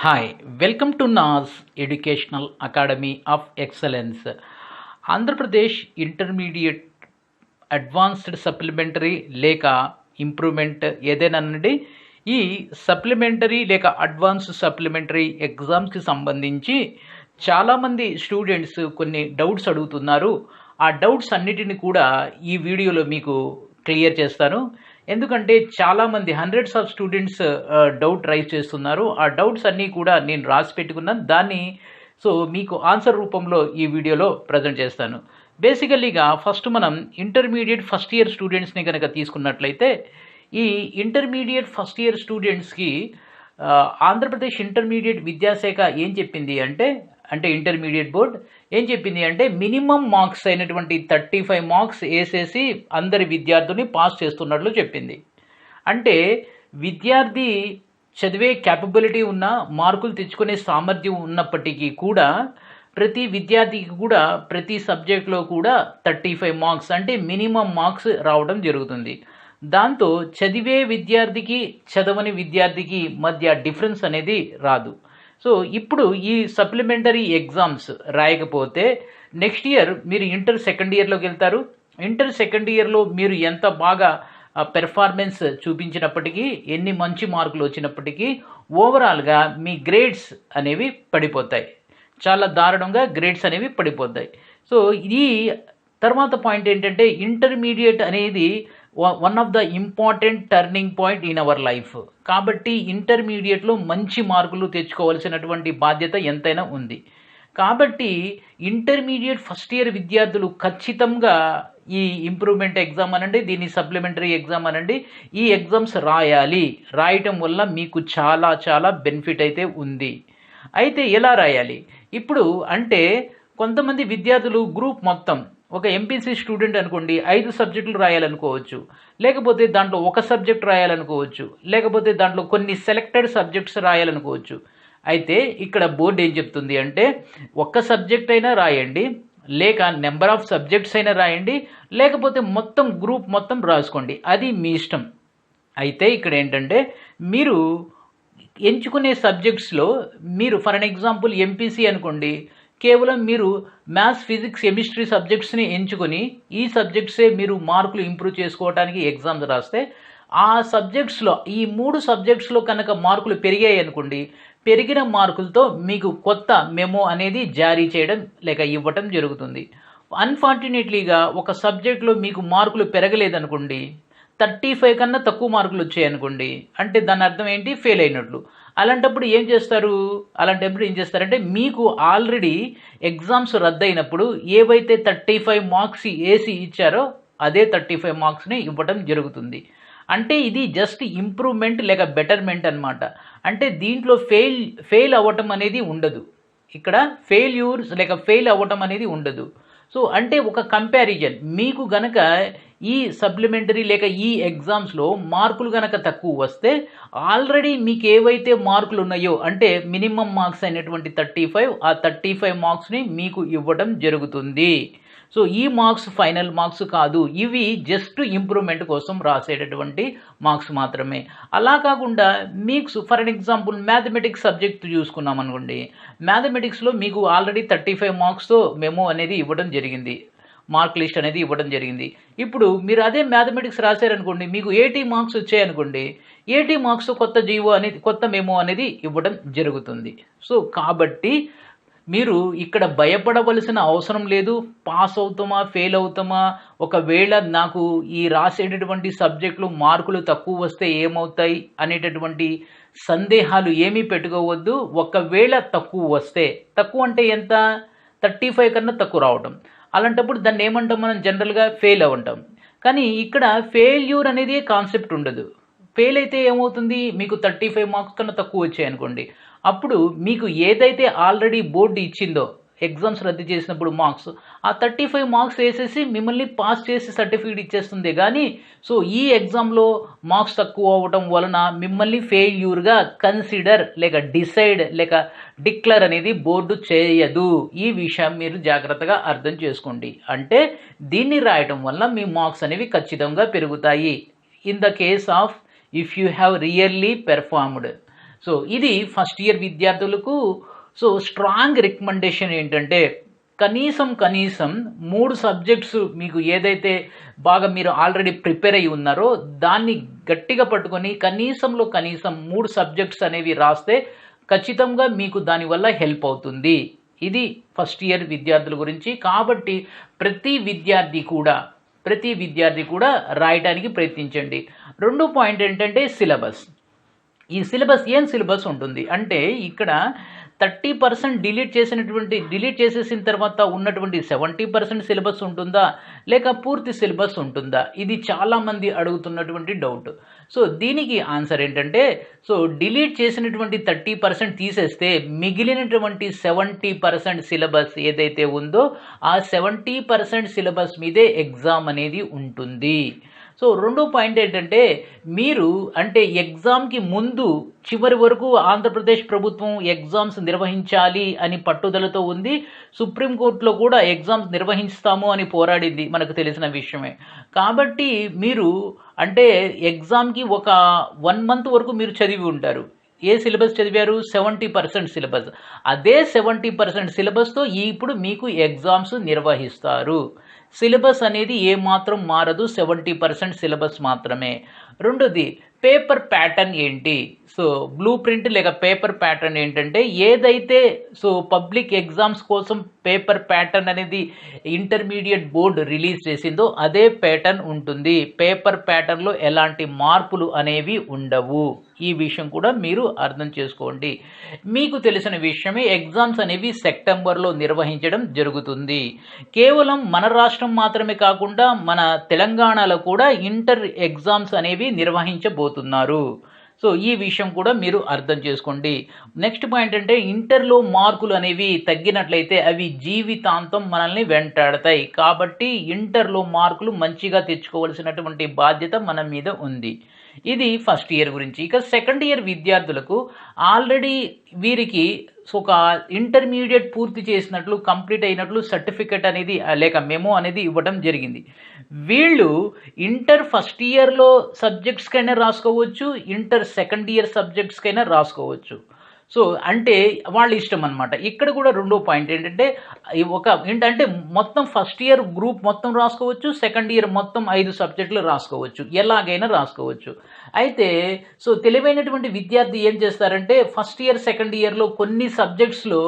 Hi welcome to నాస్ educational academy of excellence. Andhra Pradesh intermediate advanced supplementary లేక improvement ఏదైనానండి, ఈ supplementary లేక advanced supplementary ఎగ్జామ్స్కి సంబంధించి చాలామంది స్టూడెంట్స్ కొన్ని డౌట్స్ అడుగుతున్నారు. ఆ డౌట్స్ అన్నిటిని కూడా ఈ వీడియోలో మీకు క్లియర్ చేస్తాను. ఎందుకంటే చాలామంది hundreds of students doubt raise చేస్తున్నారు. ఆ డౌట్స్ అన్నీ కూడా నేను రాసి పెట్టుకున్నాను. దాన్ని మీకు ఆన్సర్ రూపంలో ఈ వీడియోలో ప్రజెంట్ చేస్తాను. బేసికల్లీగా ఫస్ట్ మనం ఇంటర్మీడియట్ ఫస్ట్ ఇయర్ స్టూడెంట్స్ని కనుక తీసుకున్నట్లయితే, ఈ ఇంటర్మీడియట్ ఫస్ట్ ఇయర్ స్టూడెంట్స్కి ఆంధ్రప్రదేశ్ ఇంటర్మీడియట్ విద్యాశాఖ ఏం చెప్పింది అంటే ఇంటర్మీడియట్ బోర్డ్ ఏం చెప్పింది అంటే మినిమం మార్క్స్ అయినటువంటి 35 మార్క్స్ వేసేసి అందరి విద్యార్థుల్ని పాస్ చేస్తున్నట్లు చెప్పింది. అంటే విద్యార్థి చదివే క్యాపబిలిటీ ఉన్న, మార్కులు తెచ్చుకునే సామర్థ్యం ఉన్నప్పటికీ కూడా ప్రతి విద్యార్థికి కూడా ప్రతి సబ్జెక్ట్లో కూడా 35 మార్క్స్ అంటే మినిమం మార్క్స్ రావడం జరుగుతుంది. దాంతో చదివే విద్యార్థికి చదవని విద్యార్థికి మధ్య డిఫరెన్స్ అనేది రాదు. ఇప్పుడు ఈ సప్లిమెంటరీ ఎగ్జామ్స్ రాయకపోతే నెక్స్ట్ ఇయర్ మీరు ఇంటర్ సెకండ్ ఇయర్లోకి వెళ్తారు. ఇంటర్ సెకండ్ ఇయర్లో మీరు ఎంత బాగా పెర్ఫార్మెన్స్ చూపించినప్పటికీ, ఎన్ని మంచి మార్కులు వచ్చినప్పటికీ ఓవరాల్గా మీ గ్రేడ్స్ అనేవి పడిపోతాయి. చాలా దారుణంగా గ్రేడ్స్ అనేవి పడిపోతాయి. ఇది తర్వాత పాయింట్ ఏంటంటే, ఇంటర్మీడియట్ అనేది one of the important turning point in our life. కాబట్టి ఇంటర్మీడియట్లో మంచి మార్కులు తెచ్చుకోవాల్సినటువంటి బాధ్యత ఎంతైనా ఉంది. కాబట్టి ఇంటర్మీడియట్ ఫస్ట్ ఇయర్ విద్యార్థులు ఖచ్చితంగా ఈ ఇంప్రూవ్మెంట్ ఎగ్జామ్ అనండి, దీన్ని సప్లిమెంటరీ ఎగ్జామ్ అనండి, ఈ ఎగ్జామ్స్ రాయాలి. రాయటం వల్ల మీకు చాలా చాలా బెనిఫిట్ అయితే ఉంది. అయితే ఎలా రాయాలి? ఇప్పుడు అంటే కొంతమంది విద్యార్థులు గ్రూప్ మొత్తం ఒక ఎంపీసీ స్టూడెంట్ అనుకోండి, 5 సబ్జెక్టులు రాయాలనుకోవచ్చు, లేకపోతే దాంట్లో ఒక సబ్జెక్ట్ రాయాలనుకోవచ్చు, లేకపోతే దాంట్లో కొన్ని సెలెక్టెడ్ సబ్జెక్ట్స్ రాయాలనుకోవచ్చు. అయితే ఇక్కడ బోర్డు ఏం చెప్తుంది అంటే, ఒక్క సబ్జెక్ట్ అయినా రాయండి, లేక నెంబర్ ఆఫ్ సబ్జెక్ట్స్ అయినా రాయండి, లేకపోతే మొత్తం గ్రూప్ మొత్తం రాసుకోండి, అది మీ ఇష్టం. అయితే ఇక్కడ ఏంటంటే, మీరు ఎంచుకునే సబ్జెక్ట్స్లో మీరు ఫర్ అన్ ఎగ్జాంపుల్ ఎంపీసీ అనుకోండి, కేవలం మీరు మ్యాథ్స్, ఫిజిక్స్, కెమిస్ట్రీ సబ్జెక్ట్స్ని ఎంచుకొని ఈ సబ్జెక్ట్సే మీరు మార్కులు ఇంప్రూవ్ చేసుకోవడానికి ఎగ్జామ్స్ రాస్తే, ఆ సబ్జెక్ట్స్లో ఈ 3 సబ్జెక్ట్స్లో కనుక మార్కులు పెరిగాయి అనుకోండి, పెరిగిన మార్కులతో మీకు కొత్త మెమో అనేది జారీ చేయడం లేక ఇవ్వటం జరుగుతుంది. అన్ఫార్చునేట్లీగా ఒక సబ్జెక్ట్లో మీకు మార్కులు పెరగలేదనుకోండి, 35 కన్నా తక్కువ మార్కులు వచ్చాయనుకోండి, అంటే దాని అర్థం ఏంటి? ఫెయిల్ అయినట్లు. అలాంటప్పుడు ఏం చేస్తారంటే, మీకు ఆల్రెడీ ఎగ్జామ్స్ రద్దయినప్పుడు ఏవైతే 35 మార్క్స్ వేసి ఇచ్చారో అదే 35 మార్క్స్ని ఇవ్వడం జరుగుతుంది. అంటే ఇది జస్ట్ ఇంప్రూవ్మెంట్ లేక బెటర్మెంట్ అనమాట. అంటే దీంట్లో ఫెయిల్ అవ్వటం అనేది ఉండదు. ఇక్కడ ఫెయిల్ అవ్వటం అనేది ఉండదు. అంటే ఒక కంపారిజన్, మీకు గనక ఈ సప్లిమెంటరీ లేక ఈ ఎగ్జామ్స్లో మార్కులు గనక తక్కువ వస్తే, ఆల్రెడీ మీకు ఏవైతే మార్కులు ఉన్నాయో అంటే మినిమం మార్క్స్ అయినటువంటి 35, ఆ 35 మార్క్స్ని మీకు ఇవ్వడం జరుగుతుంది. ఈ మార్క్స్ ఫైనల్ మార్క్స్ కాదు, ఇవి జస్ట్ ఇంప్రూవ్మెంట్ కోసం రాసేటటువంటి మార్క్స్ మాత్రమే. అలా కాకుండా మీకు for an example mathematics subject చూసుకున్నాం అనుకోండి, మ్యాథమెటిక్స్లో మీకు ఆల్రెడీ 35 మార్క్స్తో మెమో అనేది ఇవ్వడం జరిగింది, మార్క్ లిస్ట్ అనేది ఇవ్వడం జరిగింది. ఇప్పుడు మీరు అదే మ్యాథమెటిక్స్ రాశారనుకోండి, మీకు 80 మార్క్స్ వచ్చాయనుకోండి, 80 మార్క్స్ కొత్త మెమో అనేది ఇవ్వడం జరుగుతుంది. కాబట్టి మీరు ఇక్కడ భయపడవలసిన అవసరం లేదు. పాస్ అవుతామా, ఫెయిల్ అవుతామా, ఒకవేళ నాకు ఈ రాసేటటువంటి సబ్జెక్టులు మార్కులు తక్కువ వస్తే ఏమవుతాయి అనేటటువంటి సందేహాలు ఏమీ పెట్టుకోవద్దు. ఒకవేళ తక్కువ వస్తే, తక్కువ అంటే ఎంత? 35 కన్నా తక్కువ రావడం. అలాంటప్పుడు దాన్ని ఏమంటాం మనం? జనరల్గా ఫెయిల్ అవ్వటం. కానీ ఇక్కడ ఫెయిల్యూర్ అనేది కాన్సెప్ట్ ఉండదు. ఫెయిల్ అయితే ఏమవుతుంది? మీకు 35 మార్క్స్ కన్నా తక్కువ వచ్చాయనుకోండి, అప్పుడు మీకు ఏదైతే ఆల్రెడీ బోర్డు ఇచ్చిందో ఎగ్జామ్స్ రద్దు చేసినప్పుడు మార్క్స్, ఆ 35 మార్క్స్ వేసేసి మిమ్మల్ని పాస్ చేసి సర్టిఫికేట్ ఇచ్చేస్తుంది. కానీ ఈ ఎగ్జామ్లో మార్క్స్ తక్కువ అవ్వటం వలన మిమ్మల్ని ఫెయిల్యూర్గా కన్సిడర్ లేక డిసైడ్ లేక డిక్లేర్ అనేది బోర్డు చేయదు. ఈ విషయం మీరు జాగ్రత్తగా అర్థం చేసుకోండి. అంటే దీన్ని రాయటం వల్ల మీ మార్క్స్ అనేవి ఖచ్చితంగా పెరుగుతాయి. In the case of if you have really performed. So ఇది ఫస్ట్ ఇయర్ విద్యార్థులకు సో స్ట్రాంగ్ రికమెండేషన్ ఏంటంటే కనీసం 3 సబ్జెక్ట్స్ మీకు ఏదైతే బాగా మీరు ఆల్రెడీ ప్రిపేర్ అయ్యి ఉన్నారో దాన్ని గట్టిగా పట్టుకొని కనీసం 3 సబ్జెక్ట్స్ అనేవి రాస్తే ఖచ్చితంగా మీకు దానివల్ల హెల్ప్ అవుతుంది. ఇది ఫస్ట్ ఇయర్ విద్యార్థుల గురించి. కాబట్టి ప్రతి విద్యార్థి కూడా రాయడానికి ప్రయత్నించండి. రెండో పాయింట్ ఏంటంటే సిలబస్. ఈ సిలబస్ ఉంటుంది అంటే ఇక్కడ 30% డిలీట్ చేసేసిన తర్వాత ఉన్నటువంటి 70% సిలబస్ ఉంటుందా, లేక పూర్తి సిలబస్ ఉంటుందా? ఇది చాలామంది అడుగుతున్నటువంటి డౌట్. సో దీనికి ఆన్సర్ ఏంటంటే సో డిలీట్ చేసినటువంటి 30% తీసేస్తే మిగిలినటువంటి 70% సిలబస్ ఏదైతే ఉందో ఆ 70% సిలబస్ మీదే ఎగ్జామ్ అనేది ఉంటుంది. సో రెండో పాయింట్ ఏంటంటే మీరు అంటే ఎగ్జామ్కి ముందు చివరి వరకు ఆంధ్రప్రదేశ్ ప్రభుత్వం ఎగ్జామ్స్ నిర్వహించాలి అని పట్టుదలతో ఉంది. సుప్రీంకోర్టులో కూడా ఎగ్జామ్స్ నిర్వహిస్తాము అని పోరాడింది, మనకు తెలిసిన విషయమే. కాబట్టి మీరు అంటే ఎగ్జామ్కి ఒక 1 మంత్ వరకు మీరు చదివి ఉంటారు. ఏ సిలబస్ చదివారు? 70% సిలబస్. అదే 70% సిలబస్తో ఇప్పుడు మీకు ఎగ్జామ్స్ నిర్వహిస్తారు. సిలబస్ అనేది ఏమాత్రం మారదు, 70% సిలబస్ మాత్రమే. రెండోది పేపర్ ప్యాటర్న్ ఏంటి? సో బ్లూ ప్రింట్ లేక పేపర్ ప్యాటర్న్ ఏంటంటే ఏదైతే సో పబ్లిక్ ఎగ్జామ్స్ కోసం పేపర్ ప్యాటర్న్ అనేది ఇంటర్మీడియట్ బోర్డు రిలీజ్ చేసిందో అదే ప్యాటర్న్ ఉంటుంది. పేపర్ ప్యాటర్న్లో ఎలాంటి మార్పులు అనేవి ఉండవు. ఈ విషయం కూడా మీరు అర్థం చేసుకోండి. మీకు తెలిసిన విషయమే ఎగ్జామ్స్ అనేవి సెప్టెంబర్లో నిర్వహించడం జరుగుతుంది. కేవలం మన రాష్ట్రం మాత్రమే కాకుండా మన తెలంగాణలో కూడా ఇంటర్ ఎగ్జామ్స్ అనేవి నిర్వహించబోతున్నారు. సో ఈ విషయం కూడా మీరు అర్థం చేసుకోండి. నెక్స్ట్ పాయింట్ అంటే ఇంటర్లో మార్కులు అనేవి తగ్గినట్లయితే అవి జీవితాంతం మనల్ని వెంటాడతాయి. కాబట్టి ఇంటర్లో మార్కులు మంచిగా తెచ్చుకోవాల్సినటువంటి బాధ్యత మన మీద ఉంది. ఇది ఫస్ట్ ఇయర్ గురించి. ఇక సెకండ్ ఇయర్ విద్యార్థులకు ఆల్రెడీ వీరికి ఒక ఇంటర్మీడియట్ పూర్తి చేసినట్లు కంప్లీట్ అయినట్లు సర్టిఫికెట్ అనేది లేక మెమో అనేది ఇవ్వడం జరిగింది. వీళ్ళు ఇంటర్ ఫస్ట్ ఇయర్లో సబ్జెక్ట్స్కైనా రాసుకోవచ్చు, ఇంటర్ సెకండ్ ఇయర్ సబ్జెక్ట్స్కైనా రాసుకోవచ్చు. సో అంటే వాళ్ళ ఇష్టం అనమాట. ఇక్కడ కూడా రెండో పాయింట్ ఏంటంటే ఏంటంటే మొత్తం ఫస్ట్ ఇయర్ గ్రూప్ మొత్తం రాసుకోవచ్చు, సెకండ్ ఇయర్ మొత్తం 5 సబ్జెక్టులు రాసుకోవచ్చు, ఎలాగైనా రాసుకోవచ్చు. అయితే సో తెలివైనటువంటి విద్యార్థి ఏం చేస్తారంటే ఫస్ట్ ఇయర్ సెకండ్ ఇయర్లో కొన్ని సబ్జెక్ట్స్లో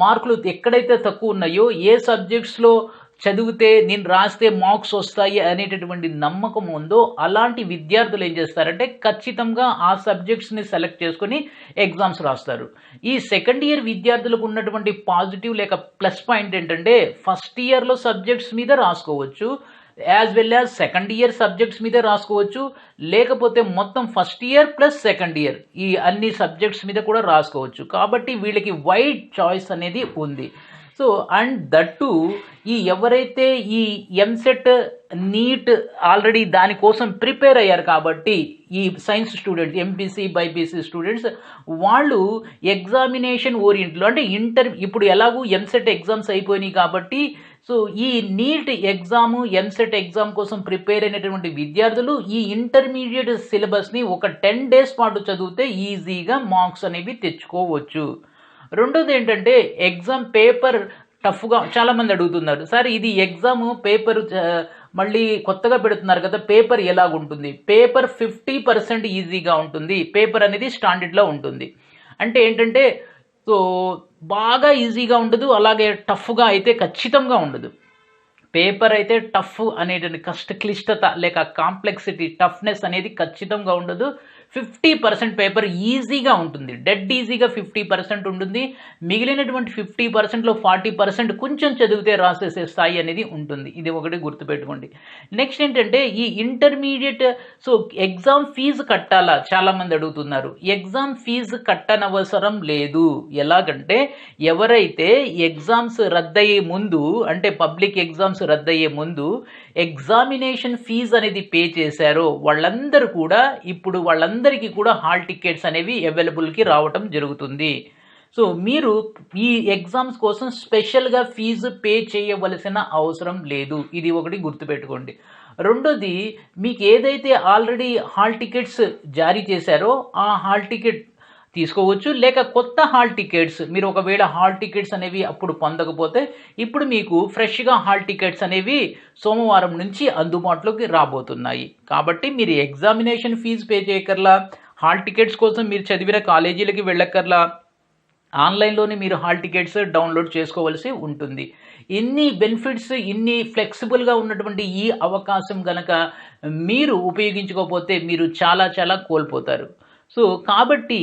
మార్కులు ఎక్కడైతే తక్కువ ఉన్నాయో ఏ సబ్జెక్ట్స్లో చదివితే నేను రాస్తే మార్క్స్ వస్తాయి అనేటటువంటి నమ్మకం ఉందో అలాంటి విద్యార్థులు ఏం చేస్తారంటే ఖచ్చితంగా ఆ సబ్జెక్ట్స్ని సెలెక్ట్ చేసుకొని ఎగ్జామ్స్ రాస్తారు. ఈ సెకండ్ ఇయర్ విద్యార్థులకు ఉన్నటువంటి పాజిటివ్ లేక ప్లస్ పాయింట్ ఏంటంటే ఫస్ట్ ఇయర్లో సబ్జెక్ట్స్ మీద రాసుకోవచ్చు, as well as second year subjects మీద రాసుకోవచ్చు, లేకపోతే మొత్తం first year plus second year ఈ అన్ని సబ్జెక్ట్స్ మీద కూడా రాసుకోవచ్చు. కాబట్టి వీళ్ళకి వైడ్ చాయిస్ అనేది ఉంది. సో అండ్ దట్టు ఎవరైతే ఈ ఎంసెట్ నీట్ ఆల్రెడీ దానికోసం ప్రిపేర్ అయ్యారు కాబట్టి ఈ science students MPC BiPC students వాళ్ళు ఎగ్జామినేషన్ ఓరియంట్లో అంటే ఇప్పుడు ఎలాగూ ఎంసెట్ ఎగ్జామ్స్ అయిపోయినాయి కాబట్టి సో ఈ నీట్ ఎగ్జాము ఎంసెట్ ఎగ్జామ్ కోసం ప్రిపేర్ అయినటువంటి విద్యార్థులు ఈ ఇంటర్మీడియట్ సిలబస్ని ఒక 10 days పాటు చదివితే ఈజీగా మార్క్స్ అనేవి తెచ్చుకోవచ్చు. రెండోది ఏంటంటే ఎగ్జామ్ పేపర్ టఫ్గా చాలామంది అడుగుతున్నారు, సార్ ఇది ఎగ్జామ్ పేపర్ మళ్ళీ కొత్తగా పెడుతున్నారు కదా పేపర్ ఎలాగుంటుంది? పేపర్ 50% ఈజీగా ఉంటుంది. పేపర్ అనేది స్టాండర్డ్లో ఉంటుంది. అంటే ఏంటంటే సో బాగా ఈజీగా ఉండదు, అలాగే టఫ్గా అయితే ఖచ్చితంగా ఉండదు. పేపర్ అయితే టఫ్ అనేటువంటి క్లిష్టత లేక కాంప్లెక్సిటీ టఫ్నెస్ అనేది ఖచ్చితంగా ఉండదు. 50% పేపర్ ఈజీగా ఉంటుంది, డెడ్ ఈజీగా 50% ఉంటుంది. మిగిలినటువంటి 50%లో 40% కొంచెం చదివితే రాసేసే స్థాయి అనేది ఉంటుంది. ఇది ఒకటి గుర్తుపెట్టుకోండి. నెక్స్ట్ ఏంటంటే ఈ ఇంటర్మీడియట్ సో ఎగ్జామ్ ఫీజు కట్టాలా చాలామంది అడుగుతున్నారు. ఎగ్జామ్ ఫీజు కట్టనవసరం లేదు. ఎలాగంటే ఎవరైతే ఎగ్జామ్స్ రద్దయ్యే ముందు అంటే పబ్లిక్ ఎగ్జామ్స్ రద్దయ్యే ముందు ఎగ్జామినేషన్ ఫీజు అనేది పే చేశారో వాళ్ళందరూ కూడా ఇప్పుడు వాళ్ళందరికీ కూడా హాల్ టికెట్స్ అనేవి అవైలబుల్కి రావటం జరుగుతుంది. సో మీరు ఈ ఎగ్జామ్స్ కోసం స్పెషల్గా ఫీజు పే చేయవలసిన అవసరం లేదు. ఇది ఒకటి గుర్తుపెట్టుకోండి. రెండోది మీకు ఏదైతే ఆల్రెడీ హాల్ టికెట్స్ జారీ చేశారో ఆ హాల్ టికెట్ తీసుకోవచ్చు. లేక కొత్త హాల్ టికెట్స్ మీరు ఒకవేళ హాల్ టికెట్స్ అనేవి అప్పుడు పొందకపోతే ఇప్పుడు మీకు ఫ్రెష్‌గా హాల్ టికెట్స్ అనేవి సోమవారం నుంచి అందుబాటులోకి రాబోతున్నాయి. కాబట్టి మీరు ఎగ్జామినేషన్ ఫీజు పే చేయక్కర్లా. హాల్ టికెట్స్ కోసం మీరు చదివిన కాలేజీలకి వెళ్ళక్కర్లా. ఆన్‌లైన్‌లోనే మీరు హాల్ టికెట్స్ డౌన్‌లోడ్ చేసుకోవాల్సి ఉంటుంది. ఇన్ని బెనిఫిట్స్, ఇన్ని ఫ్లెక్సిబుల్‌గా ఉన్నటువంటి ఈ అవకాశం గనక మీరు ఉపయోగించుకోకపోతే మీరు చాలా చాలా కోల్పోతారు. సో, కాబట్టి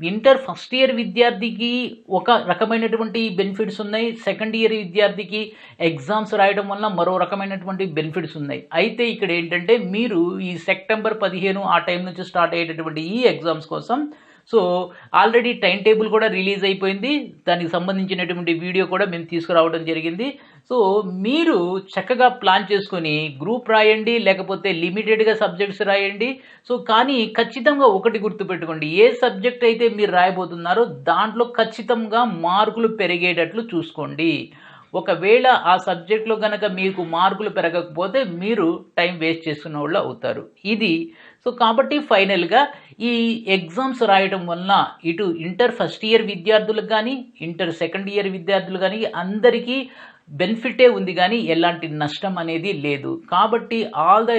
ఇంటర్ ఫస్ట్ ఇయర్ విద్యార్థికి ఒక రకమైనటువంటి బెనిఫిట్స్ ఉన్నాయి. సెకండ్ ఇయర్ విద్యార్థికి ఎగ్జామ్స్ రాయడం వల్ల మరో రకమైనటువంటి బెనిఫిట్స్ ఉన్నాయి. అయితే ఇక్కడేంటంటే మీరు ఈ సెప్టెంబర్ 15 ఆ టైం నుంచి స్టార్ట్ అయ్యేటటువంటి ఈ ఎగ్జామ్స్ కోసం సో, ఆల్రెడీ టైమ్ టేబుల్ కూడా రిలీజ్ అయిపోయింది. దానికి సంబంధించినటువంటి వీడియో కూడా మేము తీసుకురావడం జరిగింది. సో, మీరు చక్కగా ప్లాన్ చేసుకొని గ్రూప్ రాయండి, లేకపోతే లిమిటెడ్‌గా సబ్జెక్ట్స్ రాయండి. సో, కానీ ఖచ్చితంగా ఒకటి గుర్తుపెట్టుకోండి. ఏ సబ్జెక్ట్ అయితే మీరు రాయబోతున్నారో దాంట్లో ఖచ్చితంగా మార్కులు పెరిగేటట్లు చూసుకోండి. ఒకవేళ ఆ సబ్జెక్ట్‌లో గనక మీకు మార్కులు పెరగకపోతే మీరు టైం వేస్ట్ చేసుకున్నోళ్ళు అవుతారు. ఇది సో, కాబట్టి ఫైనల్‌గా ఈ ఎగ్జామ్స్ రాయడం వలన ఇటు ఇంటర్ ఫస్ట్ ఇయర్ విద్యార్థులకు గానీ, ఇంటర్ సెకండ్ ఇయర్ విద్యార్థులు గానీ అందరికీ బెనిఫిటే ఉంది గానీ ఎలాంటి నష్టం అనేది లేదు. కాబట్టి ఆల్ ద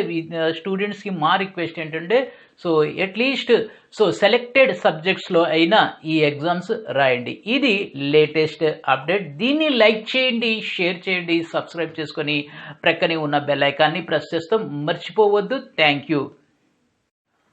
స్టూడెంట్స్‌కి మా రిక్వెస్ట్ ఏంటంటే సో, అట్‌లీస్ట్ సో, సెలెక్టెడ్ సబ్జెక్ట్స్‌లో అయినా ఈ ఎగ్జామ్స్ రాయండి. ఇది లేటెస్ట్ అప్డేట్. దీన్ని లైక్ చేయండి, షేర్ చేయండి, సబ్స్క్రైబ్ చేసుకొని ప్రక్కనే ఉన్న బెల్ ఐకాన్‌ని ప్రెస్ చేస్తాం మర్చిపోవద్దు. Thank you.